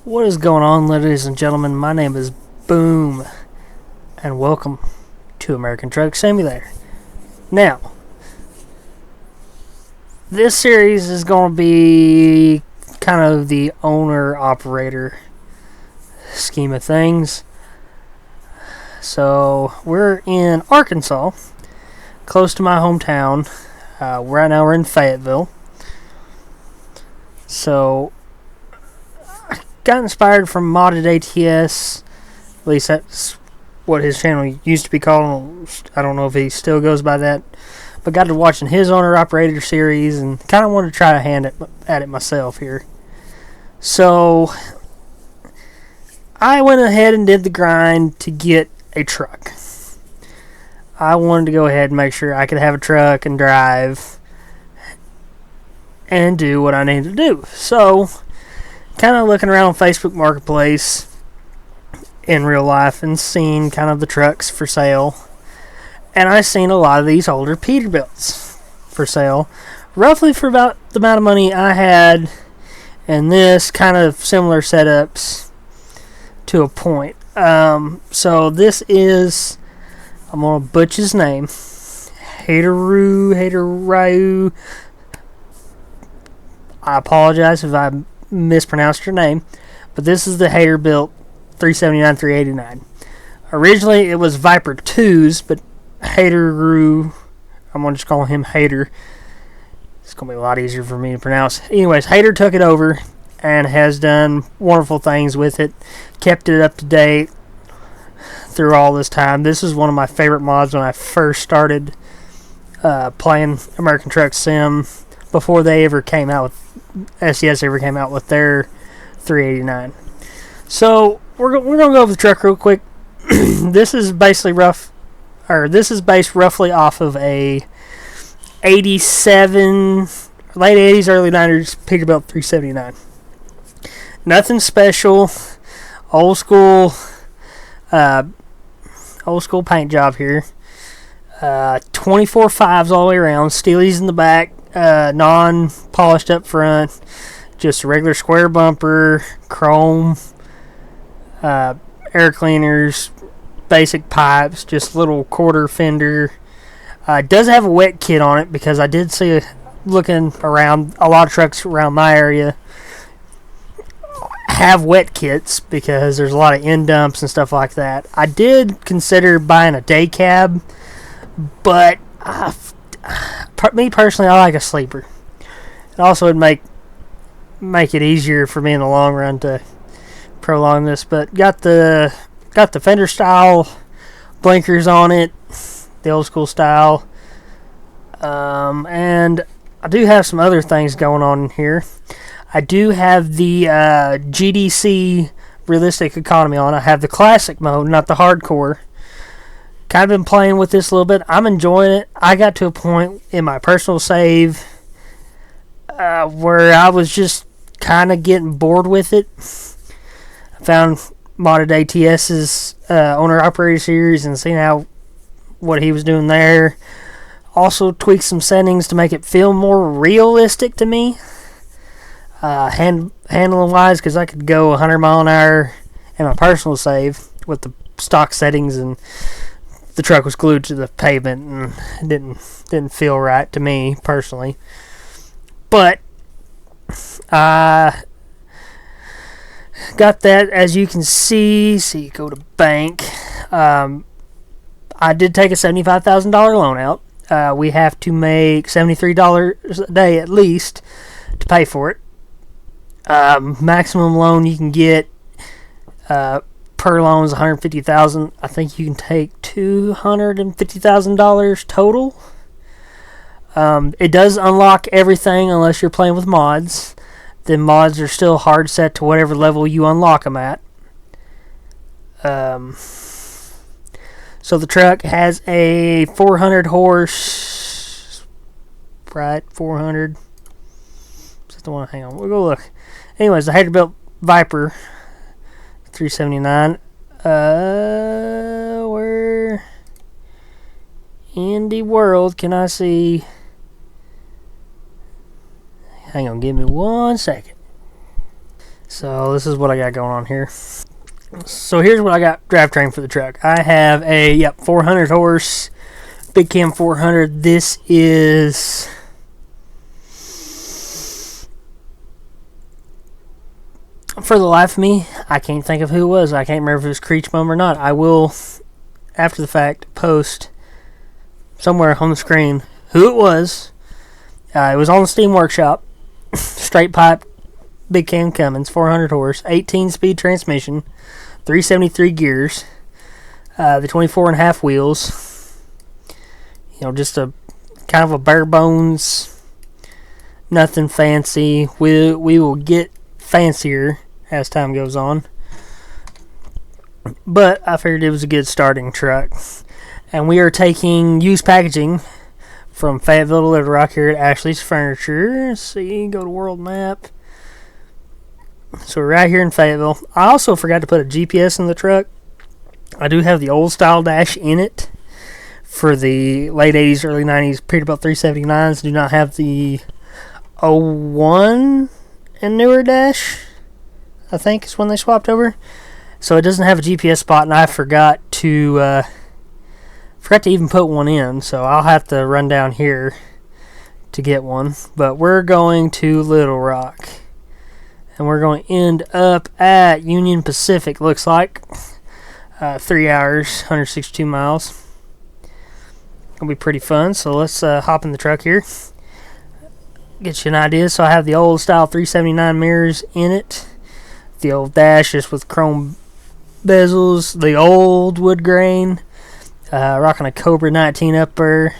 What is going on, ladies and gentlemen? My name is Boom, and welcome to American Truck Simulator. Now, this series is going to be kind of the owner-operator scheme of things. So, we're in Arkansas, close to my hometown. Right now we're in Fayetteville. So, got inspired from Modded ATS. At least that's what his channel used to be called. I don't know if he still goes by that. But got to watching his owner-operator series and kind of wanted to try a hand at it myself here. So, I went ahead and did the grind to get a truck. I wanted to go ahead and make sure I could have a truck and drive and do what I needed to do. So, kind of looking around on Facebook Marketplace in real life and seeing kind of the trucks for sale. And I seen a lot of these older Peterbilts for sale, roughly for about the amount of money I had, and this kind of similar setups to a point. So this is, I'm going to butcher his name, Hateru. I apologize if I mispronounced your name, but this is the Haterbilt 379-389. Originally it was Viper 2s, but Hateru, I'm going to just call him Hater. It's going to be a lot easier for me to pronounce. Anyways, Hater took it over and has done wonderful things with it. Kept it up to date through all this time. This is one of my favorite mods when I first started playing American Truck Sim, before they ever came out with SES ever came out with their 389. So we're gonna go over the truck real quick. This is basically this is based roughly off of a 87, late 80s, early 90s Peterbilt 379. Nothing special. Old school paint job here. 24 5s all the way around. Steelies in the back. Non-polished up front, just a regular square bumper, chrome, air cleaners, basic pipes, just little quarter fender. It does have a wet kit on it because I did see, looking around, a lot of trucks around my area have wet kits because there's a lot of end dumps and stuff like that. I did consider buying a day cab, but me personally, I like a sleeper. It also would make it easier for me in the long run to prolong this. But got the fender style blinkers on it, the old school style, and I do have some other things going on here. I do have the GDC realistic economy on. I have the classic mode, not the hardcore. Kind of been playing with this a little bit. I'm enjoying it. I got to a point in my personal save where I was just kind of getting bored with it. I found Modded ATS's owner-operator series and seeing what he was doing there. Also tweaked some settings to make it feel more realistic to me. Handling-wise, because I could go 100 mile an hour in my personal save with the stock settings, and the truck was glued to the pavement and it didn't feel right to me personally. But I got that, as you can see. Go to bank. I did take a $75,000 loan out. We have to make $73 a day at least to pay for it. Maximum loan you can get per loan is $150,000. I think you can take $250,000 total. It does unlock everything unless you're playing with mods. The mods are still hard set to whatever level you unlock them at. So the truck has a 400 horse, right? 400. Is that the one? Hang on, we'll go look. Anyways, the Haterbilt Viper 379. Where in the world can I see? Hang on, give me 1 second. So this is what I got going on here. So here's what I got drivetrain for the truck. I have a 400 horse Big Cam 400. This is for the life of me, I can't think of who it was. I can't remember if it was Creech Mum or not. I will, after the fact, post somewhere on the screen who it was. It was on the Steam Workshop. Straight pipe Big Cam Cummins, 400 horse, 18-speed transmission, 373 gears, the 24.5 wheels. Just a kind of a bare bones, nothing fancy. We will get fancier as time goes on, but I figured it was a good starting truck. And we are taking used packaging from Fayetteville to Little Rock here at Ashley's Furniture. Let's see, go to world map. So we're right here in Fayetteville. I also forgot to put a GPS in the truck. I do have the old style dash in it for the late 80s, early 90s Peterbilt 379s. Do not have the 01 and newer dash, I think is when they swapped over. So it doesn't have a GPS spot, and I forgot to even put one in. So I'll have to run down here to get one. But we're going to Little Rock, and we're going to end up at Union Pacific, looks like. 3 hours, 162 miles. It'll be pretty fun. So let's hop in the truck here. Get you an idea. So I have the old style 379 mirrors in it. The old dash just with chrome bezels. The old wood grain. Rocking a Cobra 19 upper.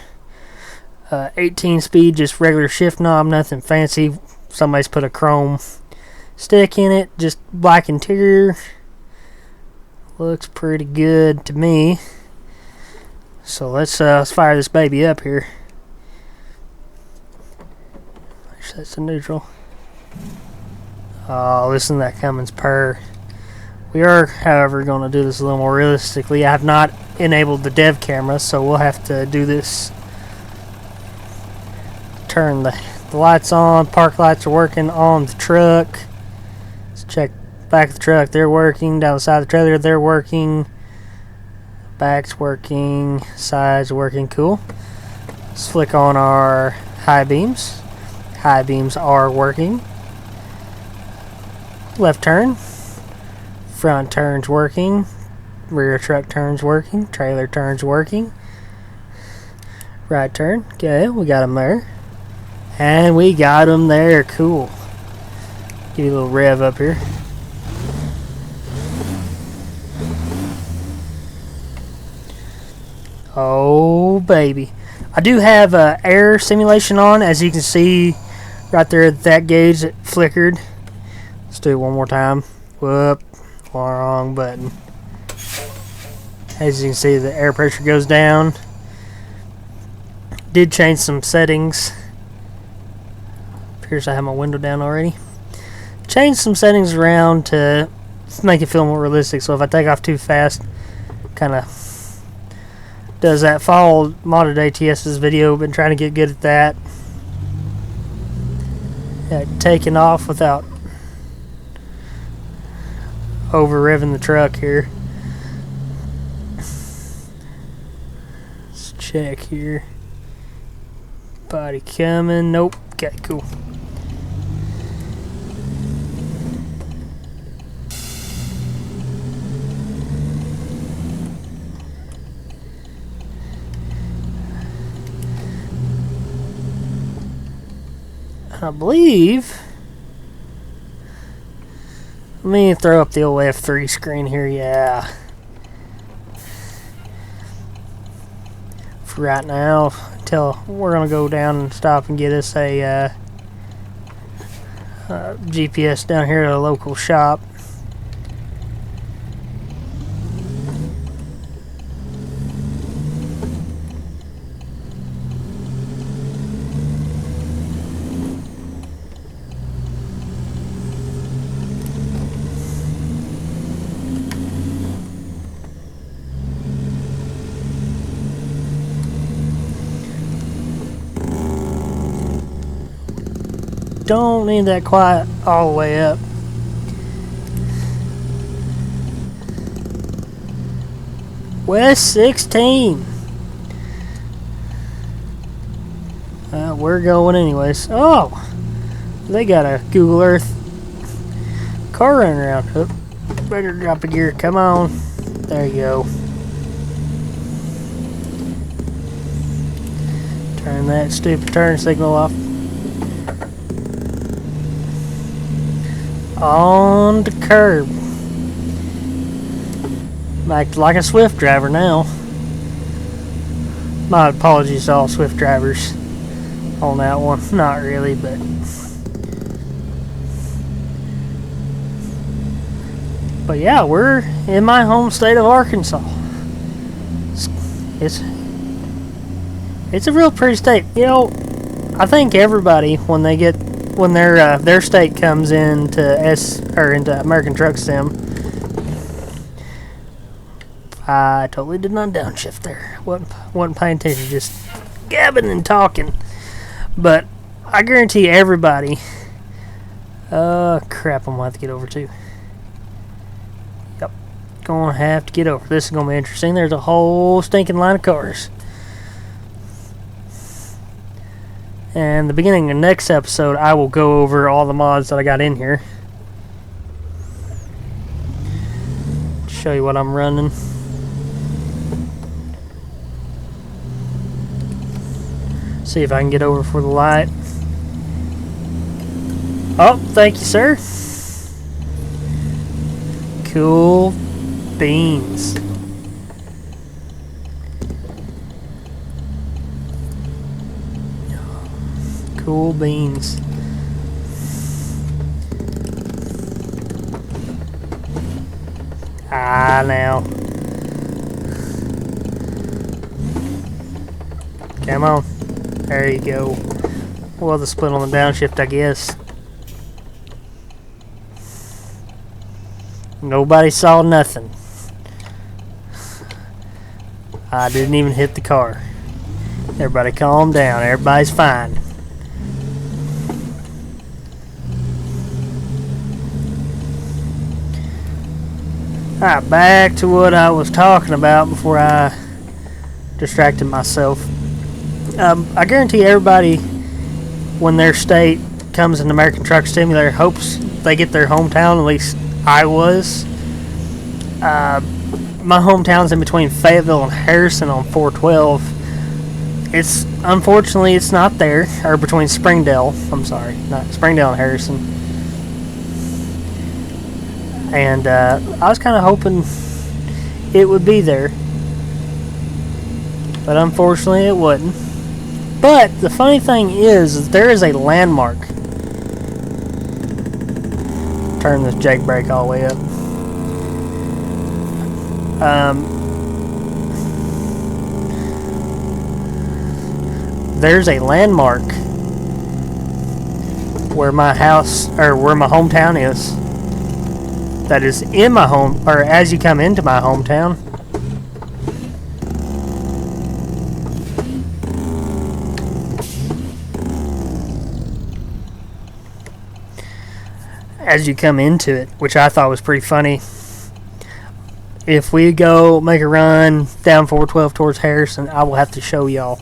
18 speed, just regular shift knob, nothing fancy. Somebody's put a chrome stick in it. Just black interior. Looks pretty good to me. So let's fire this baby up here. That's a neutral. Oh, listen to that Cummins purr. We are, however, going to do this a little more realistically. I have not enabled the dev camera, so we'll have to do this. Turn the lights on. Park lights are working on the truck. Let's check back of the truck. They're working. Down the side of the trailer, they're working. Back's working. Sides working. Cool. Let's flick on our high beams. High beams are working. Left turn. Front turn's working. Rear truck turn's working. Trailer turn's working. Right turn. Okay, we got them there. And we got them there. Cool. Give you a little rev up here. Oh, baby. I do have air simulation on, as you can see right there at that gauge that flickered. Let's do it one more time. Whoop. Wrong button. As you can see, the air pressure goes down. Did change some settings. Appears I have my window down already. Changed some settings around to make it feel more realistic. So if I take off too fast, kind of does that. Followed Modded ATS's video. Been trying to get good at that. Taking off without over revving the truck here. Let's check here. Body coming. Nope. Okay, cool. I believe. Let me throw up the old F3 screen here. Yeah. For right now, until we're gonna go down and stop and get us a GPS down here at a local shop. Don't need that quiet all the way up. West 16. We're going anyways. Oh, they got a Google Earth car running around. Oh, better drop a gear. Come on. There you go. Turn that stupid turn signal off. On the curb. Act like a Swift driver now. My apologies to all Swift drivers on that one. Not really, but yeah, we're in my home state of Arkansas. It's a real pretty state. You know, I think everybody when their state comes into American Truck Sim. I totally did not downshift there. Wasn't paying attention, just gabbing and talking. But I guarantee everybody. Crap! I'm gonna have to get over too. Yep, gonna have to get over. This is gonna be interesting. There's a whole stinking line of cars. And the beginning of the next episode, I will go over all the mods that I got in here. Show you what I'm running. See if I can get over for the light. Oh, thank you, sir. Cool beans. Cool beans. Now. Come on. There you go. Well, the split on the downshift, I guess. Nobody saw nothing. I didn't even hit the car. Everybody calm down. Everybody's fine. Alright, back to what I was talking about before I distracted myself. I guarantee everybody, when their state comes in American Truck Simulator, hopes they get their hometown. At least I was. My hometown's in between Fayetteville and Harrison on 412. Unfortunately it's not there, or between Springdale. I'm sorry, not Springdale and Harrison. And I was kind of hoping it would be there, but unfortunately it wasn't. But the funny thing is there is a landmark. Turn this jake brake all the way up. There's a landmark where my house, or where my hometown is, that is in my home, or as you come into my hometown. As you come into it, which I thought was pretty funny. If we go make a run down 412 towards Harrison, I will have to show y'all.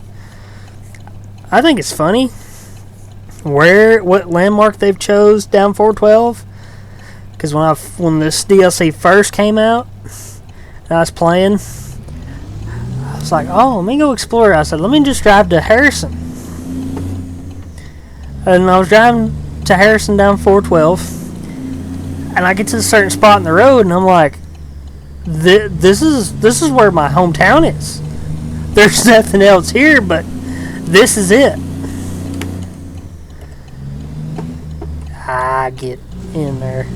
I think it's funny what landmark they've chose down 412. Because when this DLC first came out, and I was playing, I was like, oh, let me go explore. I said, let me just drive to Harrison. And I was driving to Harrison down 412. And I get to a certain spot in the road, and I'm like, this is where my hometown is. There's nothing else here, but this is it. I get in there.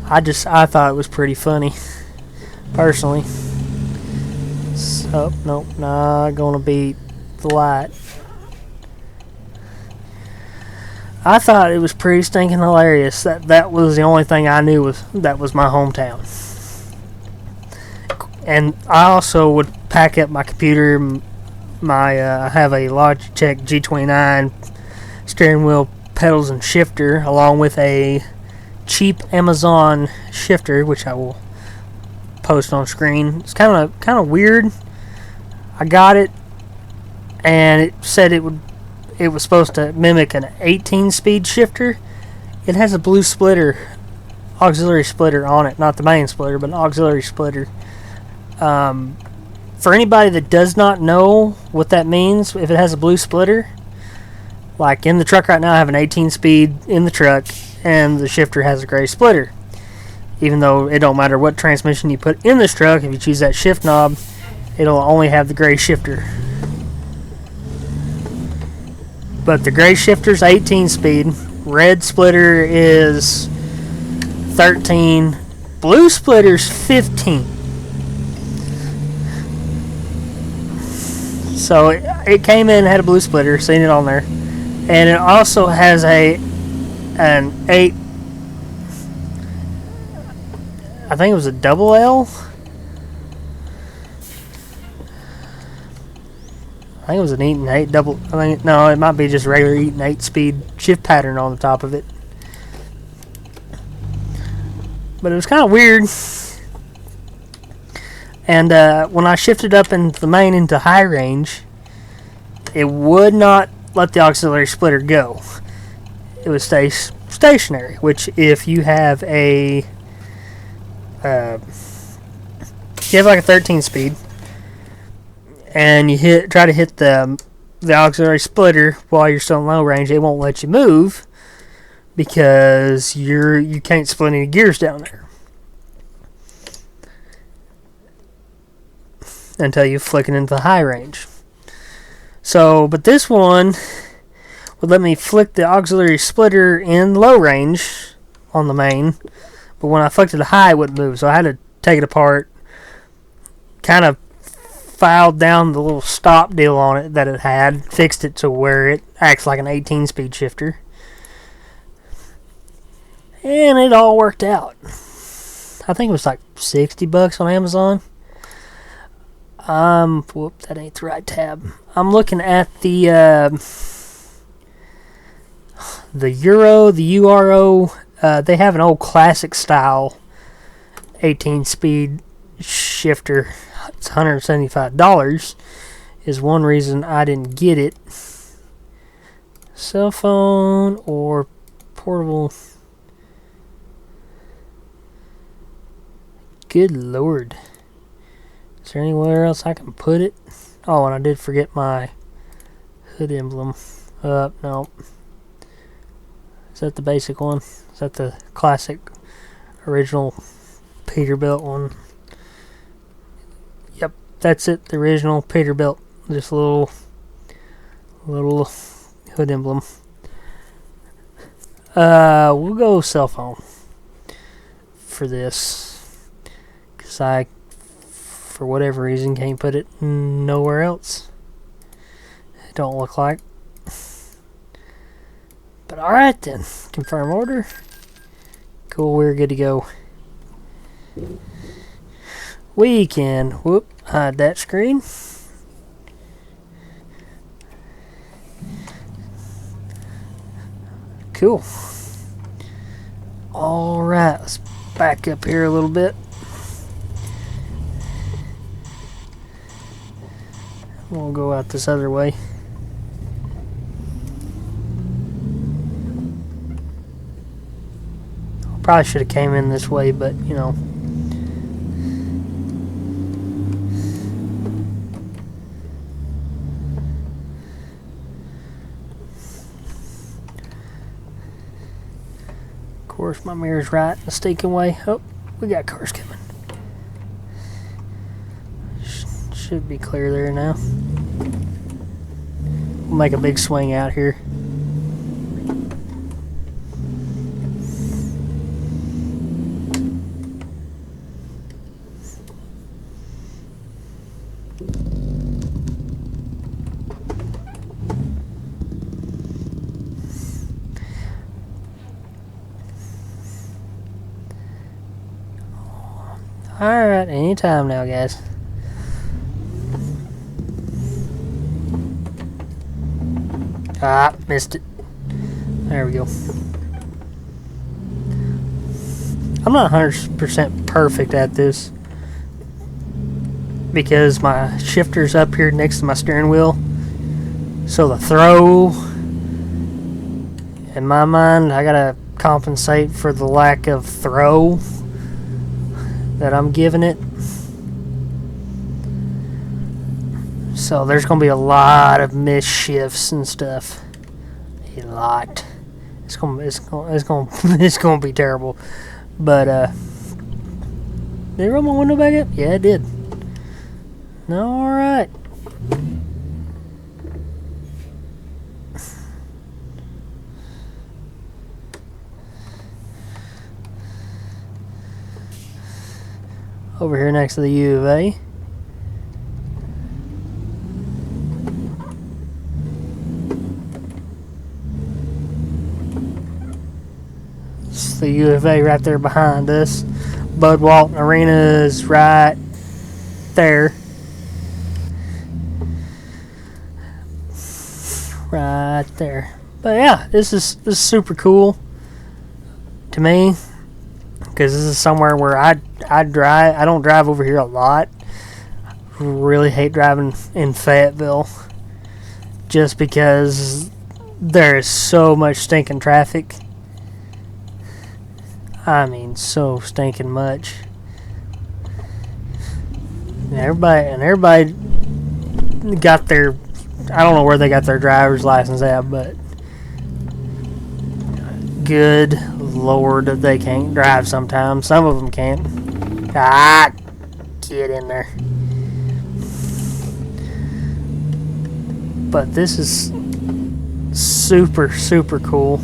I thought it was pretty funny, personally. So, nope, not gonna beat the light. I thought it was pretty stinking hilarious that was the only thing I knew that was my hometown. And I also would pack up my computer. I have a Logitech G29 steering wheel, pedals, and shifter, along with a cheap Amazon shifter, which I will post on screen. It's kind of weird. I got it, and it said it was supposed to mimic an 18-speed shifter. It has a blue splitter, auxiliary splitter on it, not the main splitter, but an auxiliary splitter. For anybody that does not know what that means, if it has a blue splitter, like in the truck right now, I have an 18-speed in the truck, and the shifter has a gray splitter. Even though it don't matter what transmission you put in this truck, if you choose that shift knob, it'll only have the gray shifter. But the gray shifter's 18-speed, red splitter is 13, blue splitter's 15. So it came in and had a blue splitter, seen it on there. And it also has an 8, I think it was a double L. I think it was an Eaton 8 double. No, it might be just regular Eaton 8 speed shift pattern on the top of it. But it was kind of weird. And when I shifted up into the main into high range, it would not let the auxiliary splitter go. It would stay stationary, which if you have a if you have like a 13 speed and you try to hit the auxiliary splitter while you're still in low range, it won't let you move because you can't split any gears down there until you flick it into the high range. So, but this one would let me flick the auxiliary splitter in low range on the main, but when I flicked it to high, it wouldn't move. So I had to take it apart, kind of filed down the little stop deal on it that it had, fixed it to where it acts like an 18-speed shifter, and it all worked out. I think it was like $60 on Amazon. Whoop, that ain't the right tab. I'm looking at the Euro, the URO. They have an old classic style 18-speed shifter. It's $175. Is one reason I didn't get it. Cell phone or portable. Good Lord. Is there anywhere else I can put it? Oh, and I did forget my hood emblem. No. Is that the basic one? Is that the classic, original Peterbilt one? Yep, that's it. The original Peterbilt. Just a little hood emblem. We'll go cell phone for this, because I, for whatever reason, can't put it nowhere else. It don't look like. But alright then. Confirm order. Cool, we're good to go. We can, hide that screen. Cool. Alright, let's back up here a little bit. We'll go out this other way. Probably should have came in this way, but you know. Of course, my mirror's right in the stinking way. Oh, we got cars coming. Should be clear there now. We'll make a big swing out here. Alright, anytime now, guys. Ah, missed it. There we go. I'm not 100% perfect at this. because my shifter's up here next to my steering wheel. So the throw, in my mind, I gotta compensate for the lack of throw that I'm giving it. So there's gonna be a lot of missed shifts and stuff. A lot. It's gonna be terrible. But did it roll my window back up? Yeah, it did. All right. Over here next to the U of A. It's the U of A right there behind us. Bud Walton Arena is right there. Right there. But yeah, this is super cool to me, because this is somewhere where I drive. I don't drive over here a lot. Really hate driving in Fayetteville, just because there is so much stinking traffic. I mean, so stinking much. And everybody got their, I don't know where they got their driver's license at, but good Lord, they can't drive sometimes. Some of them can't. Get in there. But this is super, super cool.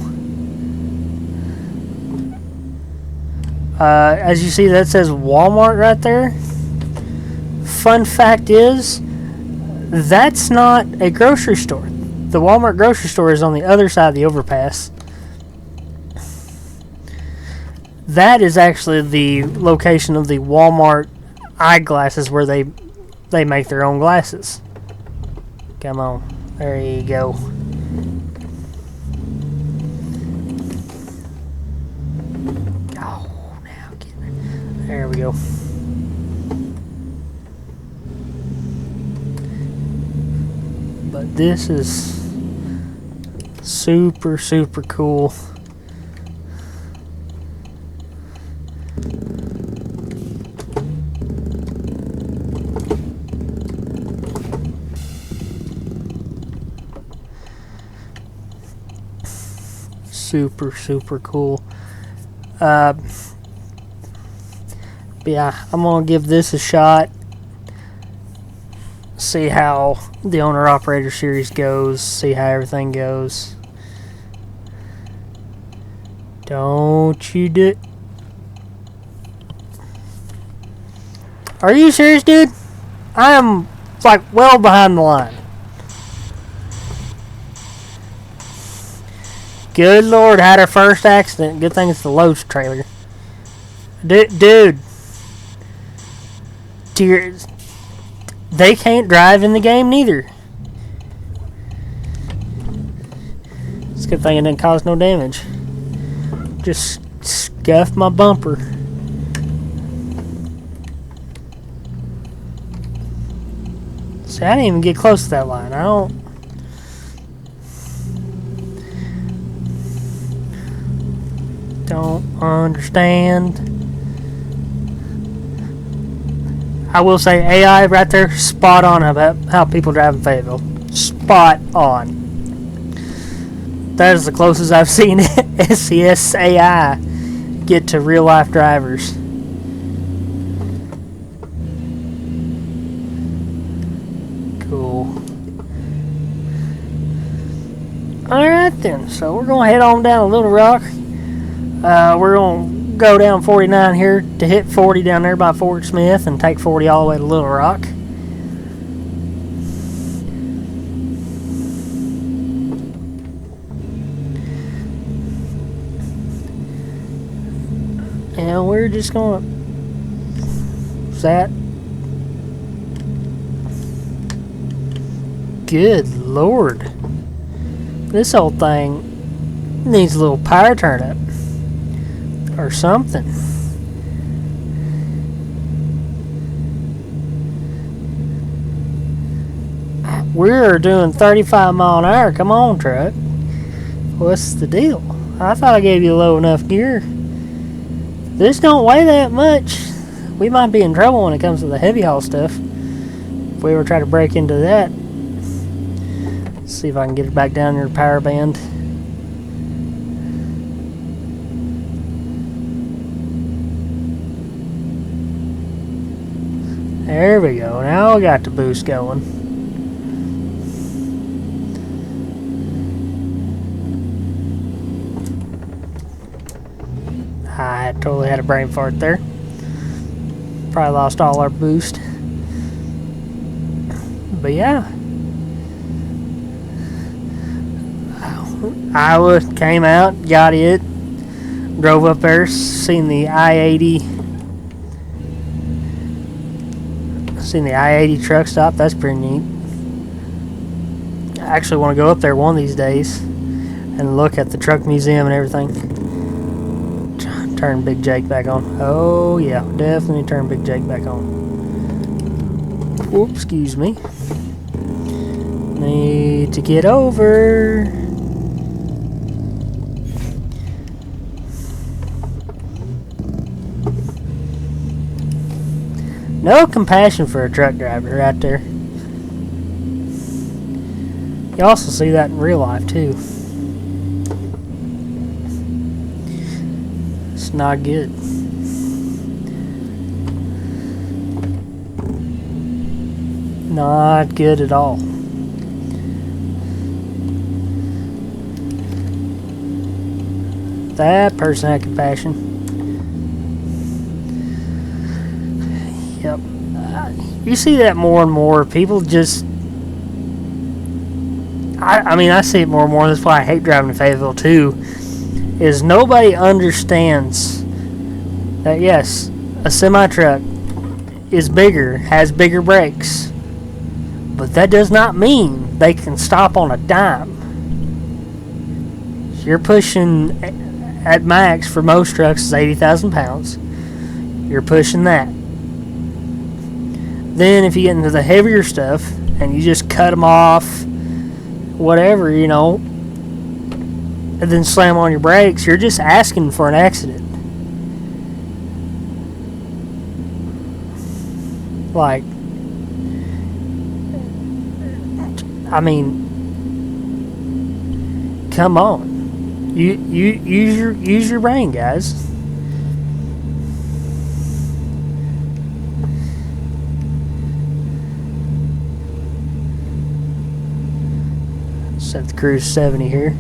As you see, that says Walmart right there. Fun fact is, that's not a grocery store. The Walmart grocery store is on the other side of the overpass. That is actually the location of the Walmart eyeglasses, where they make their own glasses. Come on. There you go. There we go. But this is super, super cool. Super, super cool. But yeah, I'm gonna give this a shot. See how the owner-operator series goes. See how everything goes. Don't you do... Are you serious, dude? I am like well behind the line. Good Lord, had our first accident. Good thing it's the Lowe's trailer. Dude. They can't drive in the game neither. It's a good thing it didn't cause no damage. Just scuffed my bumper. See, I didn't even get close to that line. I don't understand. I will say AI right there, spot on about how people drive in Fayetteville. Spot on. That is the closest I've seen SCS AI get to real life drivers. Cool. Alright then, so we're going to head on down to Little Rock. We're going to go down 49 here to hit 40 down there by Fort Smith and take 40 all the way to Little Rock. And we're just going to... Is that... Good Lord. This whole thing needs a little power turn up. Or something. We're doing 35 mile an hour. Come on, truck. What's the deal? I thought I gave you low enough gear. This don't weigh that much. We might be in trouble when it comes to the heavy haul stuff. If we ever try to break into that. Let's see if I can get it back down your power band. There we go. Now we got the boost going. I totally had a brain fart there. Probably lost all our boost. But yeah. Iowa came out, got it. Drove up there, seen the I-80. Seen the I-80 truck stop. That's pretty neat. I actually want to go up there one of these days and look at the truck museum and everything. Turn Big Jake back on. Oh yeah, definitely turn Big Jake back on. Whoops, excuse me. Need to get over. No compassion for a truck driver right there. You also see that in real life too. It's not good. Not good at all. That person had compassion. Yep. You see that more and more. People just... I mean, I see it more and more. That's why I hate driving to Fayetteville too. Is nobody understands that, yes, a semi-truck is bigger, has bigger brakes. But that does not mean they can stop on a dime. You're pushing, at max for most trucks, is 80,000 pounds. You're pushing that. Then if you get into the heavier stuff and you just cut them off, whatever, you know, and then slam on your brakes, you're just asking for an accident. Like, I mean, come on, you use your brain, guys. Set the cruise 70 here.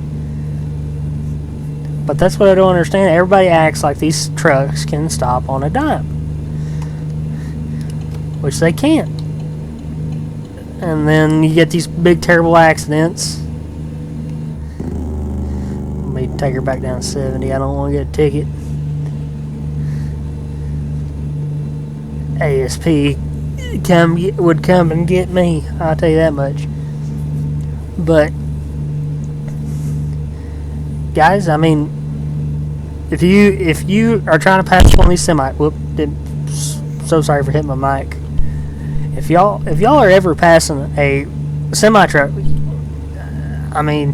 But that's what I don't understand. Everybody acts like these trucks can stop on a dime, which they can't. And then you get these big terrible accidents. Let me take her back down to 70. I don't want to get a ticket. ASP would come and get me, I'll tell you that much. But guys, I mean, if you are trying to pass one of these so sorry for hitting my mic. If y'all are ever passing a semi truck, I mean,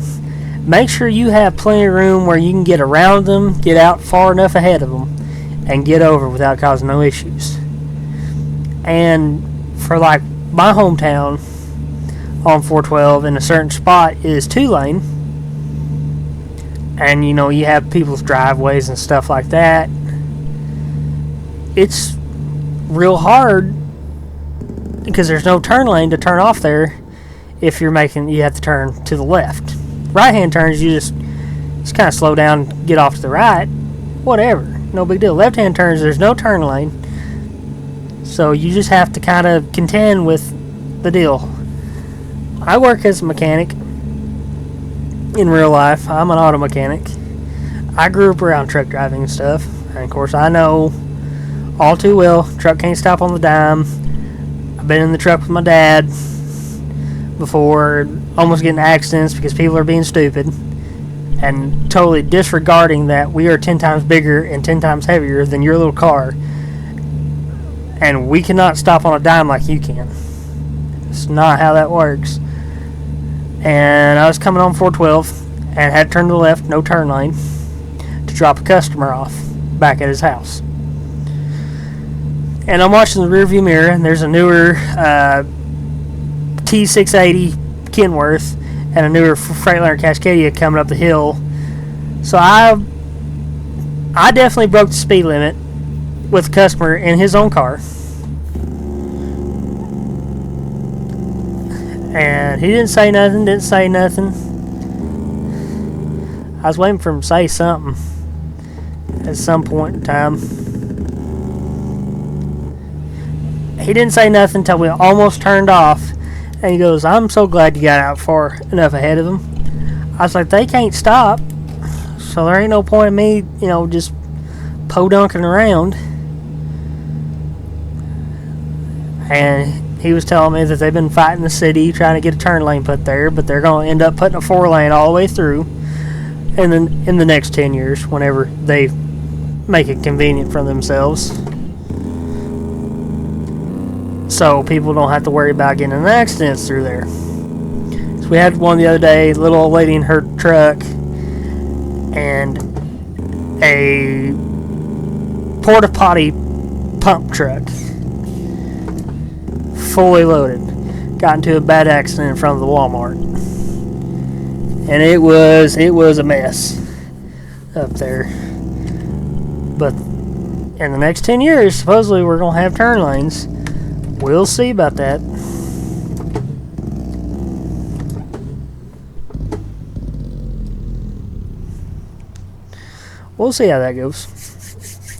make sure you have plenty of room where you can get around them, get out far enough ahead of them, and get over without causing no issues. And for like my hometown on 412 in a certain spot is 2-lane. And you know, you have people's driveways and stuff like that. It's real hard because there's no turn lane to turn off there. If you have to turn to the left. Right hand turns, you just kind of slow down, get off to the right, whatever, no big deal. Left hand turns, there's no turn lane, so you just have to kind of contend with the deal. I work as a mechanic in real life. I'm an auto mechanic. I grew up around truck driving and stuff, and of course I know all too well truck can't stop on the dime. I've been in the truck with my dad before, almost getting accidents because people are being stupid and totally disregarding that we are 10 times bigger and 10 times heavier than your little car, and we cannot stop on a dime like you can. It's not how that works. and I was coming on 412 and had to turn to the left, no turn lane, to drop a customer off back at his house. And I'm watching the rearview mirror, and there's a newer T680 Kenworth and a newer Freightliner Cascadia coming up the hill. So I definitely broke the speed limit with the customer in his own car. And he didn't say nothing. I was waiting for him to say something at some point in time. He didn't say nothing until we almost turned off. And he goes, "I'm so glad you got out far enough ahead of them." I was like, "They can't stop. So there ain't no point in me, just podunking around." And he was telling me that they've been fighting the city trying to get a turn lane put there, but they're going to end up putting a 4-lane all the way through, and then in the next 10 years, whenever they make it convenient for themselves, so people don't have to worry about getting in accidents through there. So we had one the other day, little old lady in her truck, and a porta potty pump truck, fully loaded, got into a bad accident in front of the Walmart, and it was a mess up there. But in the next 10 years, supposedly we're gonna have turn lanes. We'll see about that. We'll see how that goes.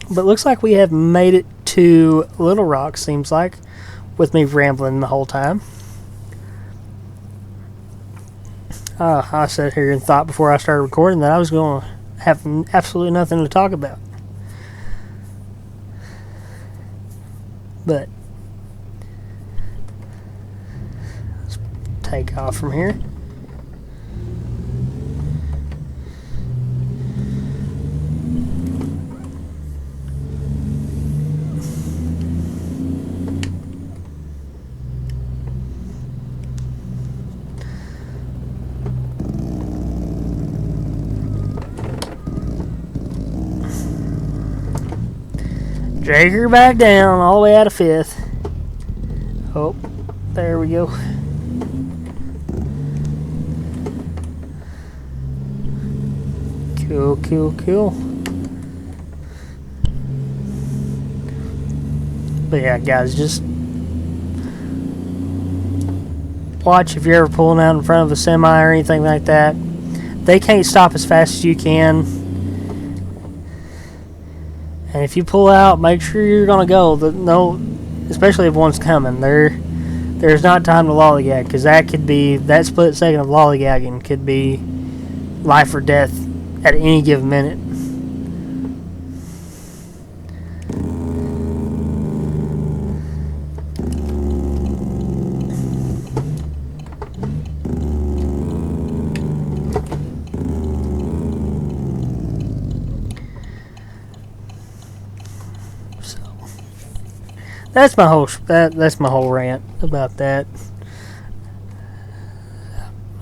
But looks like we have made it to Little Rock, seems like, with me rambling the whole time. I sat here and thought before I started recording that I was going to have absolutely nothing to talk about. But let's take off from here. Drag her back down all the way out of 5th. Oh, there we go. Cool. But yeah, guys, just watch if you're ever pulling out in front of a semi or anything like that. They can't stop as fast as you can. And if you pull out, make sure you're gonna go. No, especially if one's coming. There's not time to lollygag, because that split second of lollygagging could be life or death at any given minute. That's my whole rant about that.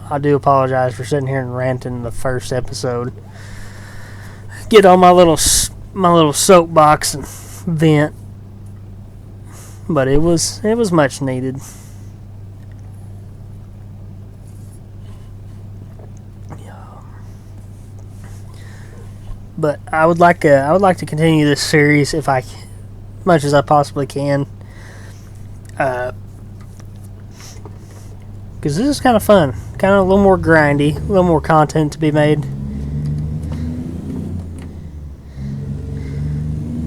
I do apologize for sitting here and ranting the first episode. Get on my little soapbox and vent, but it was much needed. But I would like to continue this series if I much as I possibly can, because this is kind of fun, kind of a little more grindy, a little more content to be made.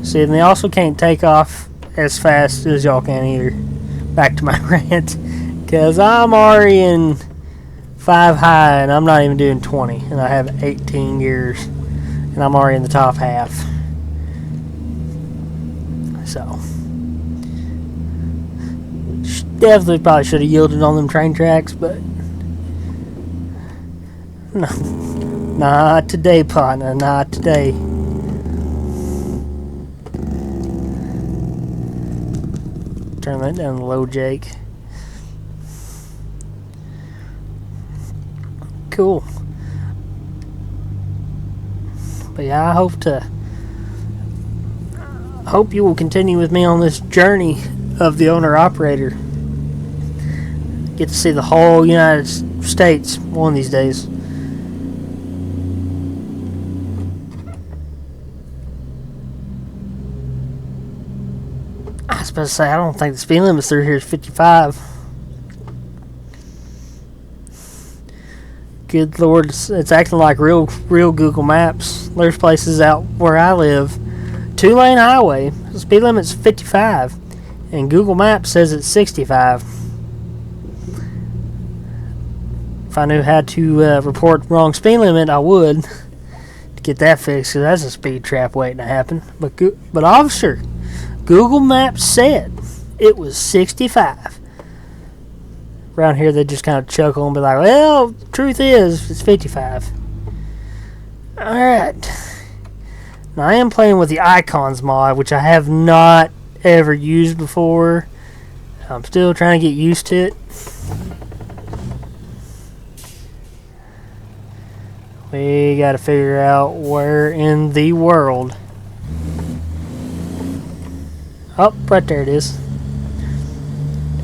See, and they also can't take off as fast as y'all can either. Back to my rant, because I'm already in 5 high and I'm not even doing 20, and I have 18 gears, and I'm already in the top half. So, definitely probably should have yielded on them train tracks, but no, not today, partner, not today. Turn that down low, Jake. cool. But yeah, I hope you will continue with me on this journey of the owner-operator. Get to see the whole United States one of these days. I was about to say, I don't think the speed limit through here is 55. Good Lord, it's acting like real Google Maps. There's places out where I live, 2-lane highway, the speed limit's 55, and Google Maps says it's 65. If I knew how to report wrong speed limit, I would to get that fixed, because that's a speed trap waiting to happen. But officer, Google Maps said it was 65. Around here, they just kind of chuckle and be like, well, truth is, it's 55. Alright. Now, I am playing with the icons mod, which I have not ever used before. I'm still trying to get used to it. We got to figure out where in the world. Oh, right there it is.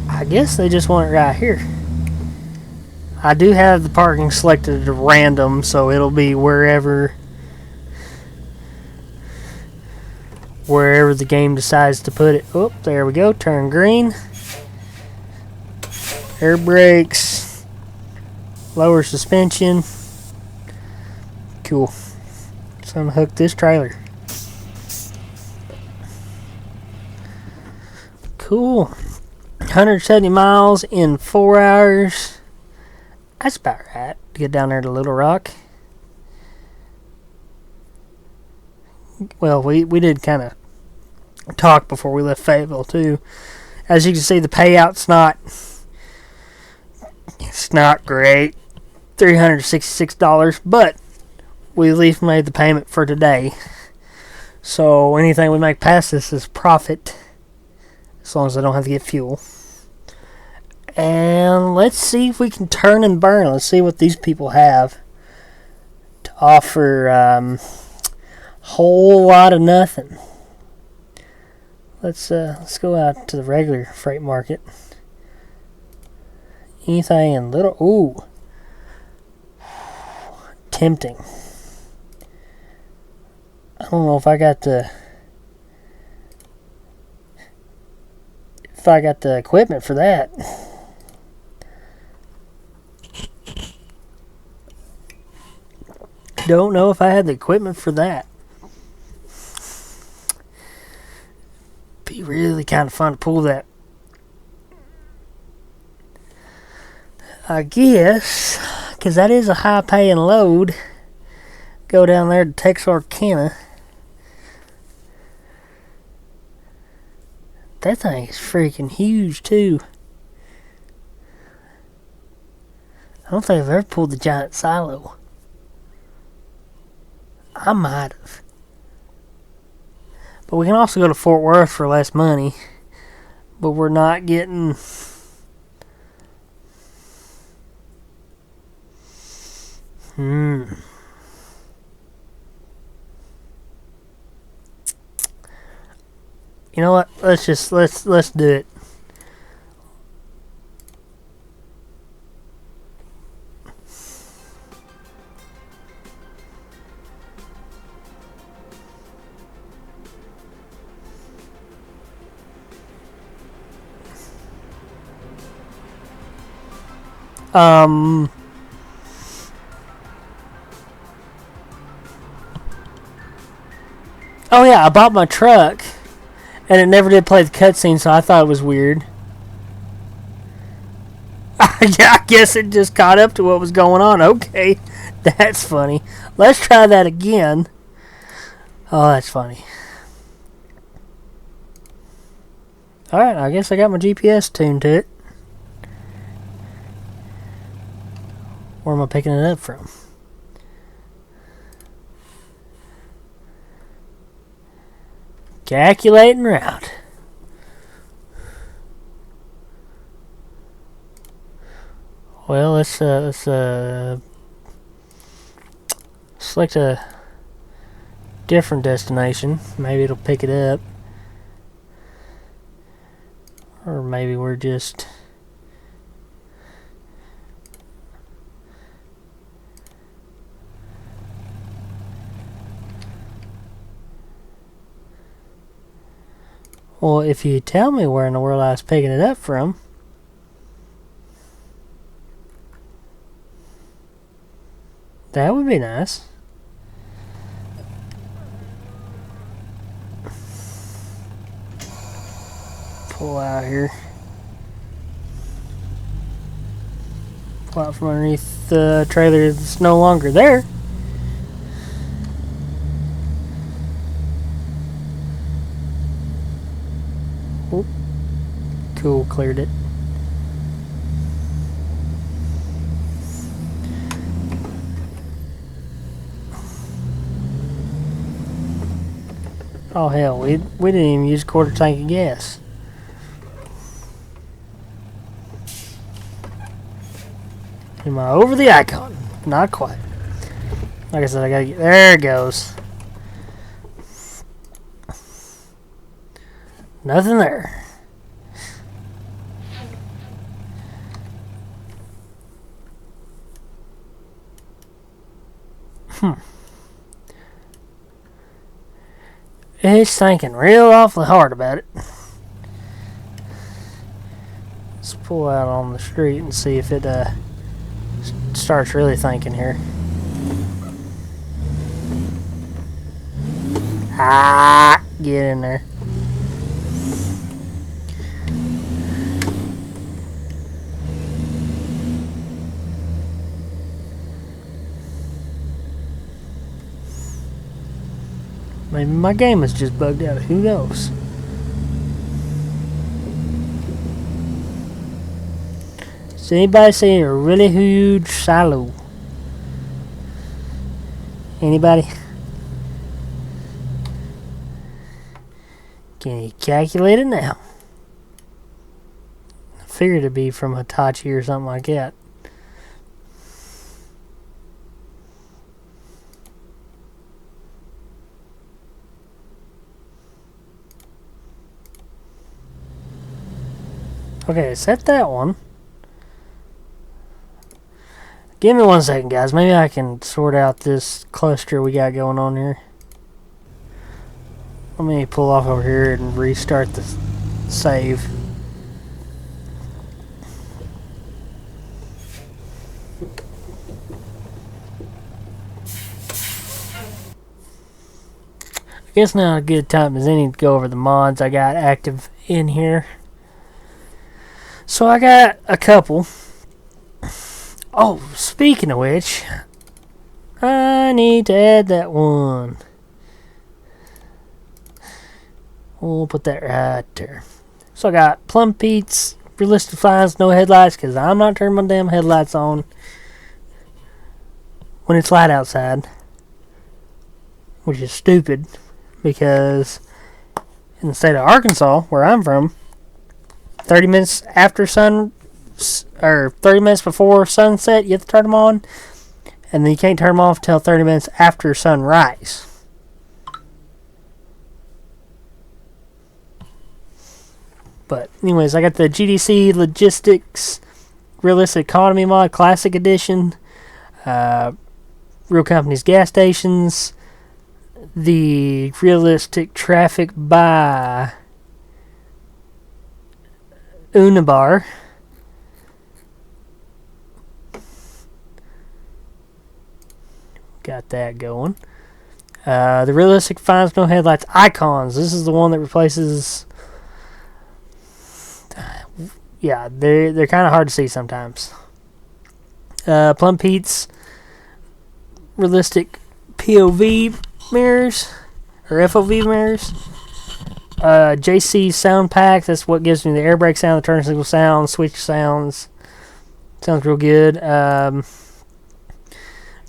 I guess they just want it right here. I do have the parking selected at random, so it'll be wherever the game decides to put it. Oh, there we go. Turn green. Air brakes. Lower suspension. Cool. So I'm gonna hook this trailer. Cool. 170 miles in 4 hours. That's about right to get down there to Little Rock. Well, we did kind of talk before we left Fayetteville too. As you can see, the payout's not great. $366, but we at least made the payment for today. So anything we make past this is profit, as long as I don't have to get fuel. And let's see if we can turn and burn. Let's see what these people have to offer. Whole lot of nothing. Let's go out to the regular freight market. Anything in little. Ooh, tempting. I don't know if I got the equipment for that. Don't know if I had the equipment for that. Be really kind of fun to pull that. I guess, because that is a high paying load. Go down there to Texarkana. That thing is freaking huge too. I don't think I've ever pulled the giant silo. I might have. But we can also go to Fort Worth for less money. But we're not getting... You know what? Let's do it. Oh yeah, I bought my truck, and it never did play the cutscene, so I thought it was weird. Yeah, I guess it just caught up to what was going on. Okay, that's funny. Let's try that again. Oh, that's funny. Alright, I guess I got my GPS tuned to it. Where am I picking it up from? Calculating route. Well, let's select a different destination. Maybe it'll pick it up. Or maybe we're just... Well, if you tell me where in the world I was picking it up from, that would be nice. Pull out here. Pull out from underneath the trailer that's no longer there. Oop. Cool, cleared it. Oh hell, we didn't even use a quarter tank of gas. Am I over the icon? Not quite. Like I said, I gotta get... There it goes. Nothing there. It's thinking real awfully hard about it. Let's pull out on the street and see if it starts really thinking here. Ah, get in there. Maybe my game is just bugged out. Who knows? Does anybody see a really huge silo? Anybody? Can you calculate it now? I figured it'd be from Hitachi or something like that. Okay, set that one. Give me 1 second, guys. Maybe I can sort out this cluster we got going on here. Let me pull off over here and restart the save. I guess now a good time as any to go over the mods I got active in here. So I got a couple. Oh, speaking of which, I need to add that one. We'll put that right there. So I got Plum Pete's realistic fines, no headlights, because I'm not turning my damn headlights on when it's light outside. Which is stupid, because in the state of Arkansas, where I'm from, 30 minutes after or 30 minutes before sunset, you have to turn them on, and then you can't turn them off until 30 minutes after sunrise. But anyways, I got the GDC Logistics Realistic Economy Mod Classic Edition, Real Company's Gas Stations, the Realistic Traffic by Unibar, got that going. The Realistic Finds No Headlights Icons. This is the one that replaces... Yeah, they're kind of hard to see sometimes. Plum Pete's Realistic POV mirrors, or FOV mirrors. JC Sound Pack, that's what gives me the air brake sound, the turn signal sound, switch sounds. Sounds real good.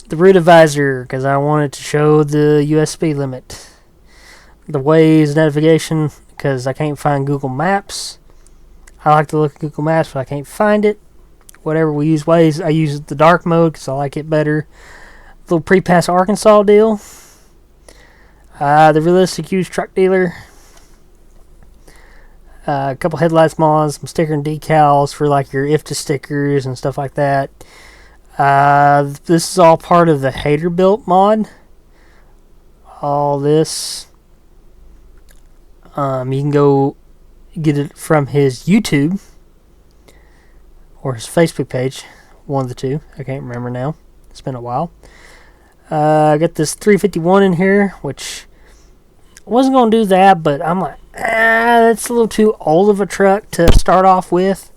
The route advisor, because I wanted to show the US speed limit. The Waze navigation, because I can't find Google Maps. I like to look at Google Maps, but I can't find it. Whatever we use Waze, I use the dark mode because I like it better. Little pre-pass Arkansas deal. The realistic used truck dealer. A couple headlights mods, some sticker and decals for like your IFTA stickers and stuff like that. This is all part of the Hater-Built mod. All this. You can go get it from his YouTube or his Facebook page. One of the two. I can't remember now. It's been a while. I got this 351 in here, which I wasn't going to do that, but I'm like, that's a little too old of a truck to start off with.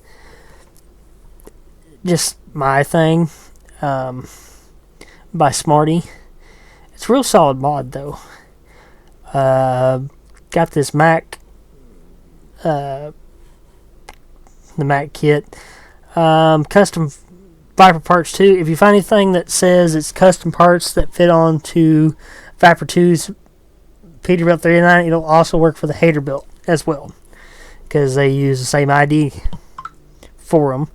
Just my thing. By Smarty. It's a real solid mod, though. Got this Mac, the Mac kit. Custom Viper parts too. If you find anything that says it's custom parts that fit onto Viper 2's Peterbilt 39, it'll also work for the Hater-Built as well, because they use the same ID for them.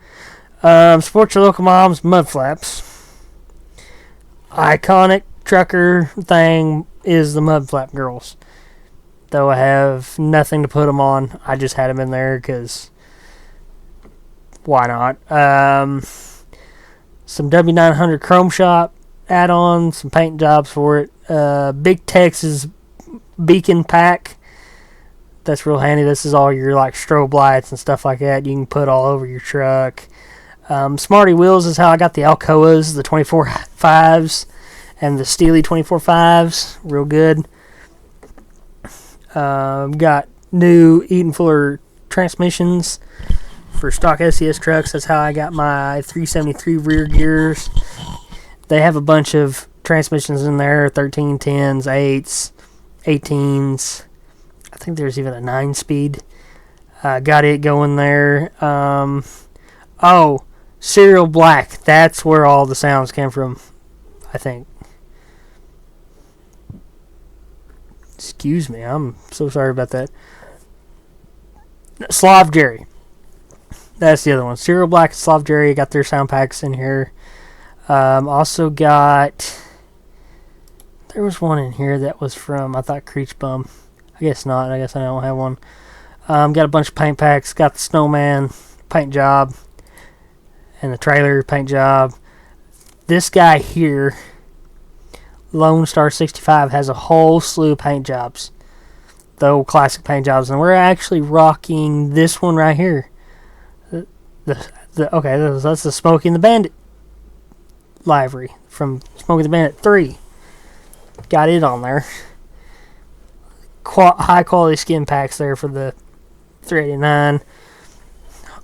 Support your local moms, mud flaps. Iconic trucker thing is the mud flap girls. Though I have nothing to put them on, I just had them in there because why not? Some W900 Chrome Shop add-ons, some paint jobs for it. Big Texas beacon pack. That's real handy. This is all your like strobe lights and stuff like that you can put all over your truck. Smarty Wheels is how I got the Alcoas, the 24.5s, and the Steely 24.5s. Real good. Got new Eaton Fuller transmissions for stock SCS trucks. That's how I got my 373 rear gears. They have a bunch of transmissions in there, 13, 10s, 8s, 18s. I think there's even a 9-speed. Got it going there. Oh, Serial Black. That's where all the sounds came from, I think. Excuse me, I'm so sorry about that. Slav Jerry. That's the other one. Serial Black and Slav Jerry got their sound packs in here. Also got... There was one in here that was from, I thought, Creech Bum. I guess not. I guess I don't have one. Got a bunch of paint packs. Got the Snowman paint job. And the trailer paint job. This guy here, Lone Star 65, has a whole slew of paint jobs. The old classic paint jobs. And we're actually rocking this one right here. Okay, that's the Smokey and the Bandit livery from Smokey and the Bandit 3. Got it on there. High quality skin packs there for the 389.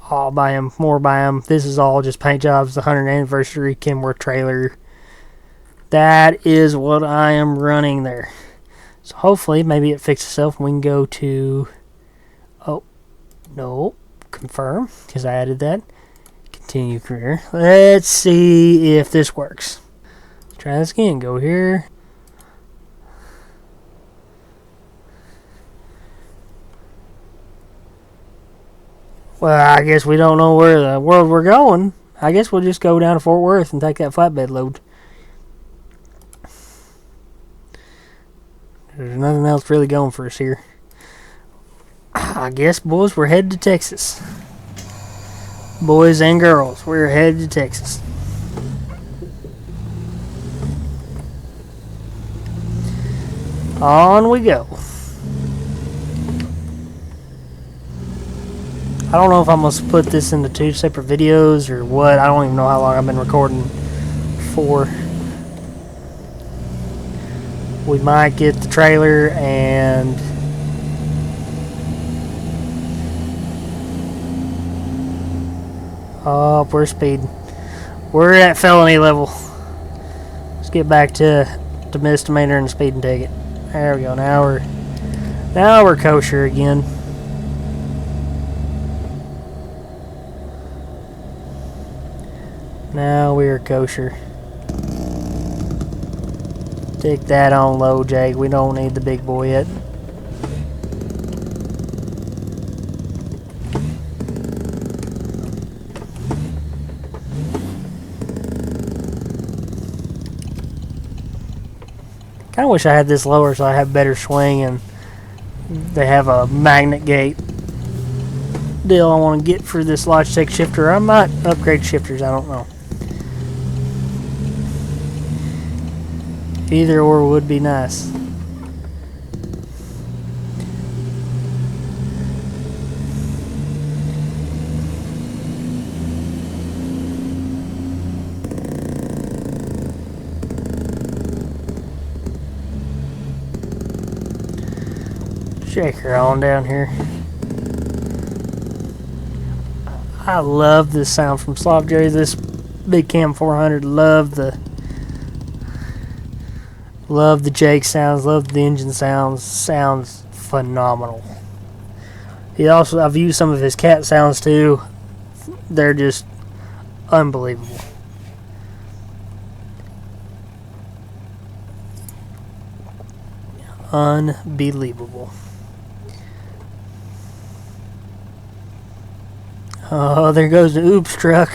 I'll buy them, more buy them. This is all just paint jobs. The 100th anniversary Kenworth trailer. That is what I am running there. So hopefully, maybe it fixes itself and we can go to... Oh, no. Confirm, because I added that. Continue career. Let's see if this works. Let's try this again. Go here. Well, I guess we don't know where the world we're going. I guess we'll just go down to Fort Worth and take that flatbed load. There's nothing else really going for us here. I guess, boys, we're headed to Texas. Boys and girls, we're headed to Texas. On we go. I don't know if I'm going to put this into 2 separate videos or what. I don't even know how long I've been recording for. We might get the trailer and... Oh, we're speeding. We're at felony level. Let's get back to misdemeanor and speeding ticket. There we go. Now we're kosher again. Now we're kosher. Take that on low, Jake. We don't need the big boy yet. Kind of wish I had this lower so I have better swing, and they have a magnet gate deal I want to get for this Logitech shifter. I might upgrade shifters, I don't know. Either or would be nice. Shaker on down here. I love this sound from Slop Jerry. This Big Cam 400. Love the Jake sounds. Love the engine sounds. Sounds phenomenal. I've used some of his cat sounds too. They're just unbelievable. Unbelievable. Oh, there goes the oops truck.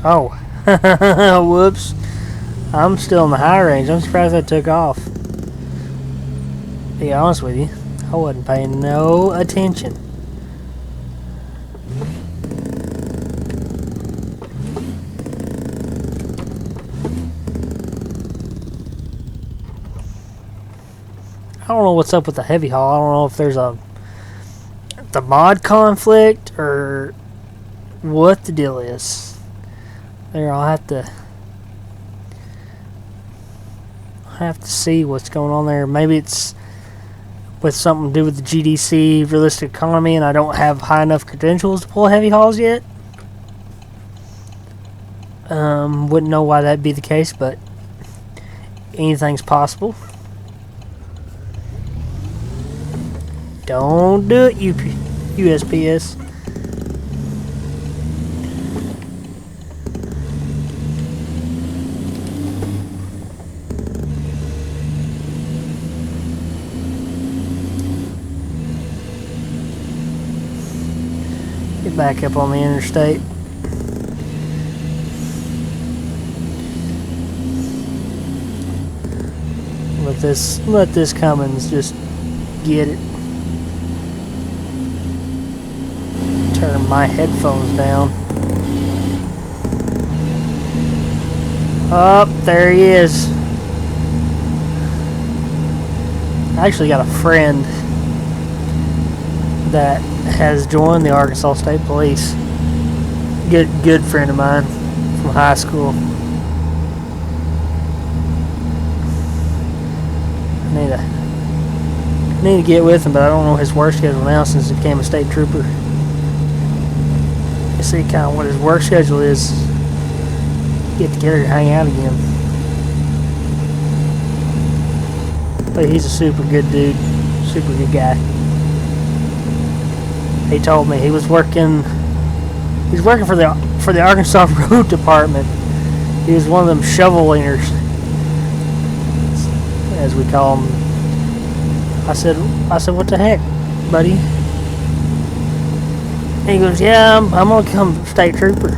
Oh, whoops. I'm still in the high range. I'm surprised that took off. To be honest with you, I wasn't paying no attention. I don't know what's up with the heavy haul. I don't know if there's the mod conflict or what the deal is. There, I'll have to see what's going on there. Maybe it's with something to do with the GDC realistic economy, and I don't have high enough credentials to pull heavy hauls yet. Wouldn't know why that'd be the case, but anything's possible. Don't do it, USPS. Get back up on the interstate. Let this Cummins just get it. Turn my headphones down. Up there he is. I actually got a friend that has joined the Arkansas State Police. Good friend of mine from high school. I need to get with him, but I don't know his work schedule now since he became a state trooper. You see kind of what his work schedule is. Get together and hang out again. But he's a super good dude, super good guy. He told me he was working. He's working for the Arkansas Road Department. He was one of them shovelingers, as we call them. I said, what the heck, buddy? And he goes, yeah, I'm gonna become state trooper.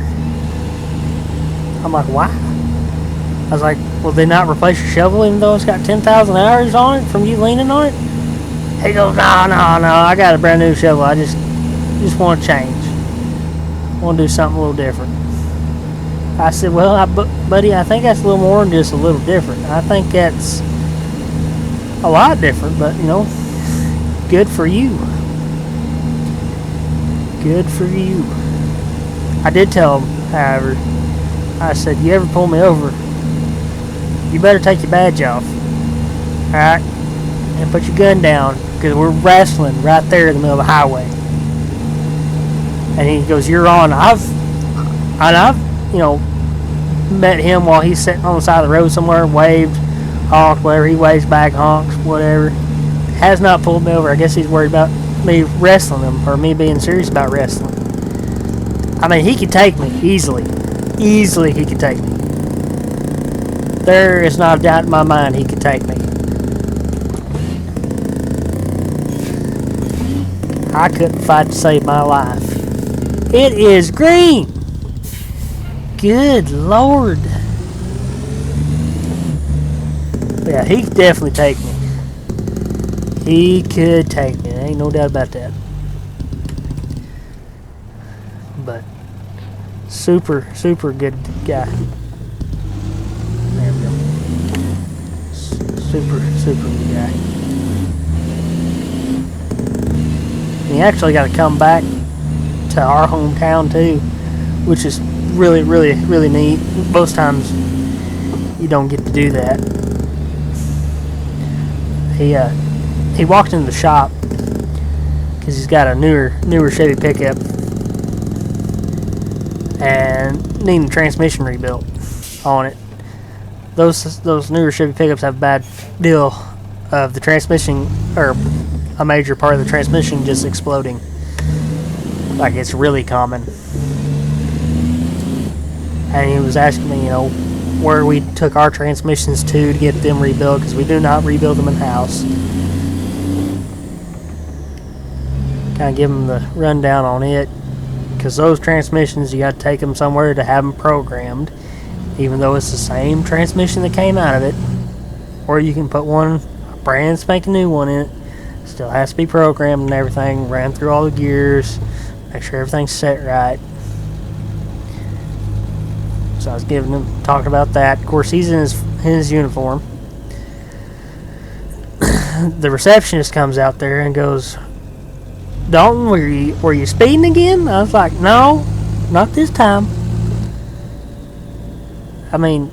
I'm like, why? I was like, will they not replace your shovel even though it's got 10,000 hours on it from you leaning on it? He goes, no, I got a brand new shovel. I just want to change. I want to do something a little different. I said, well, buddy, I think that's a little more than just a little different. I think that's a lot different, but, you know, good for you. Good for you. I did tell him, however, I said, you ever pull me over, you better take your badge off. Alright? And put your gun down, because we're wrestling right there in the middle of the highway. And he goes, you're on. I've you know, met him while he's sitting on the side of the road somewhere, waved, honked, whatever. He waves back, honks, whatever. Has not pulled me over. I guess he's worried about me wrestling him, or me being serious about wrestling. I mean, he could take me easily. Easily he could take me. There is not a doubt in my mind he could take me. I couldn't fight to save my life. It is green. Good Lord. Yeah, he could definitely take me. He could take me. There ain't no doubt about that. But super, super good guy. There we go. Super, super good guy. And he actually got to come back to our hometown too, which is really, really, really neat. Most times you don't get to do that. He walked into the shop because he's got a newer Chevy pickup and needing transmission rebuilt on it. Those newer Chevy pickups have a bad deal of the transmission, or a major part of the transmission just exploding. Like, it's really common. And he was asking me, where we took our transmissions to get them rebuilt, because we do not rebuild them in-house. Kind of give him the rundown on it, because those transmissions, you got to take them somewhere to have them programmed, even though it's the same transmission that came out of it. Or you can put one, a brand spanking new one in it. Still has to be programmed and everything, ran through all the gears, make sure everything's set right. So I was talking about that. Of course, he's in his uniform. The receptionist comes out there and goes, "Dalton, were you speeding again?" I was like, "No, not this time." I mean,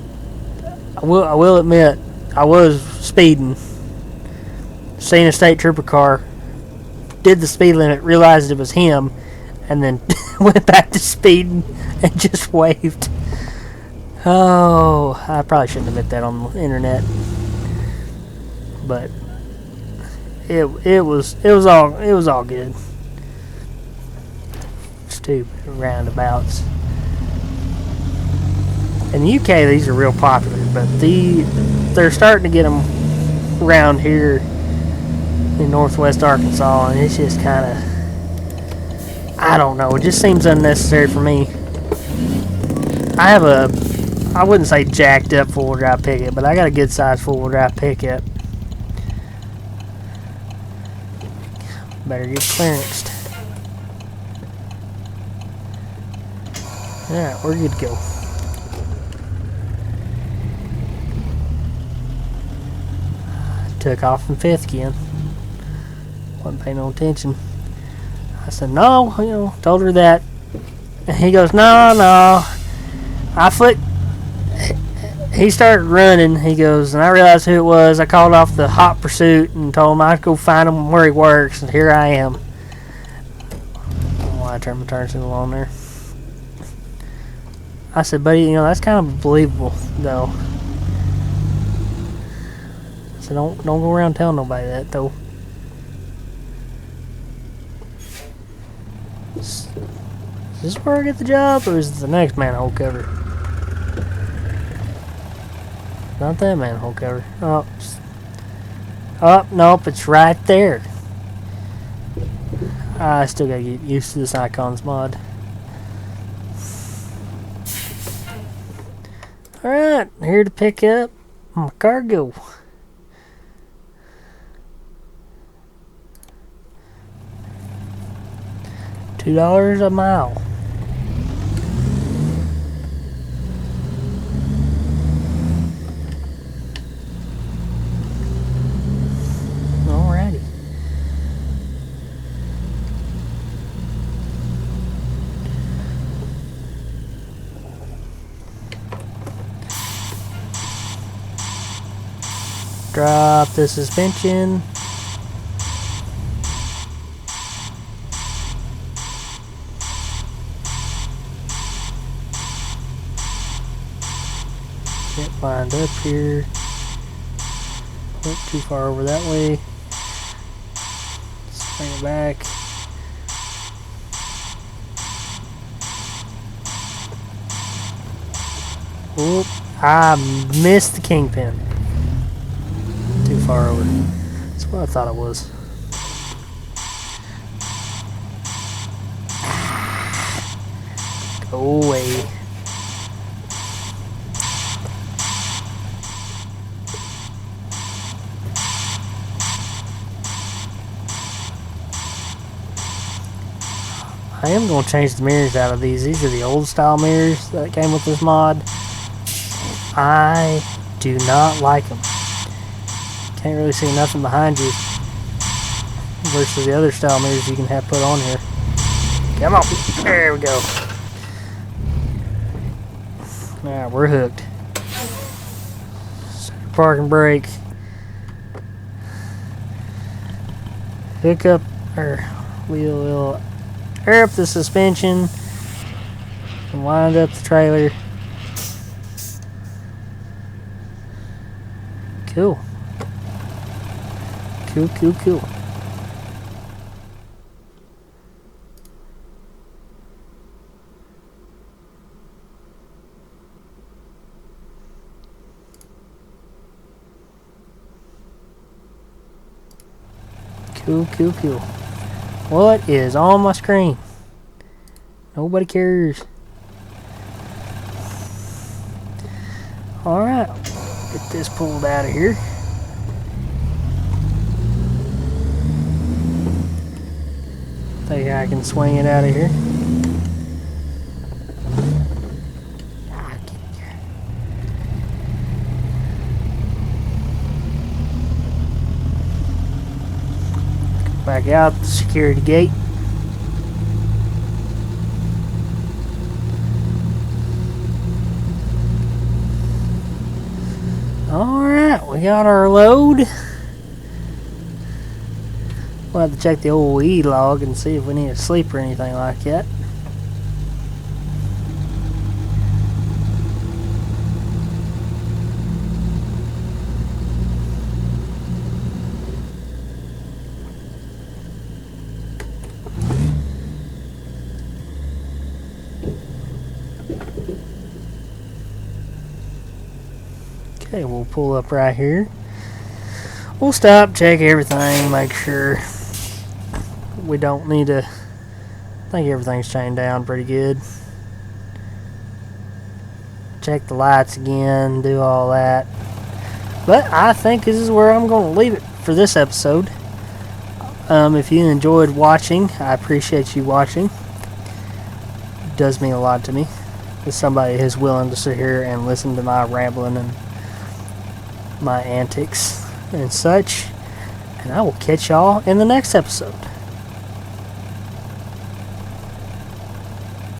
I will admit, I was speeding. Seen a state trooper car, did the speed limit, realized it was him, and then went back to speeding and just waved. Oh, I probably shouldn't admit that on the internet, but it was all good. Stupid roundabouts. In the UK, these are real popular, but they're starting to get them around here in northwest Arkansas, and it's just kind of, I don't know, it just seems unnecessary for me. I wouldn't say jacked up four-wheel drive pickup, but I got a good size four-wheel drive pickup. Better get clearanced. Alright, we're good to go. Took off in fifth again. Wasn't paying no attention. I said, no, told her that. And he goes, no. He started running. He goes, and I realized who it was. I called off the hot pursuit and told him I'd go find him where he works, and here I am. I don't know why I turned my turn signal on there. I said, buddy, that's kind of believable, though. I said, don't go around telling nobody that, though. Is this where I get the job, or is it the next manhole cover? Not that manhole cover. Oh, nope, it's right there. I still gotta get used to this icons mod. Alright, here to pick up my cargo. $2 a mile. Alrighty. Drop the suspension. Get lined up here. Went too far over that way. Let's bring it back. Oop, I missed the kingpin. Too far over. That's what I thought it was. Go away. I am going to change the mirrors out of these. These are the old style mirrors that came with this mod. I do not like them. Can't really see nothing behind you versus the other style mirrors you can have put on here. Come on. There we go. Alright, we're hooked. Parking brake. Hook up our wheel. Air up the suspension and wind up the trailer. Cool. Cool. Cool. What is on my screen? Nobody cares. Alright, get this pulled out of here. Think I can swing it out of here. Back out the security gate. Alright, we got our load. We'll have to check the old E-log and see if we need to sleep or anything like that. Okay, we'll pull up right here. We'll stop, check everything, make sure we don't need to. I think everything's chained down pretty good. Check the lights again, do all that. But I think this is where I'm going to leave it for this episode. If you enjoyed watching, I appreciate you watching. It does mean a lot to me. If somebody is willing to sit here and listen to my rambling and my antics and such. And I will catch y'all in the next episode.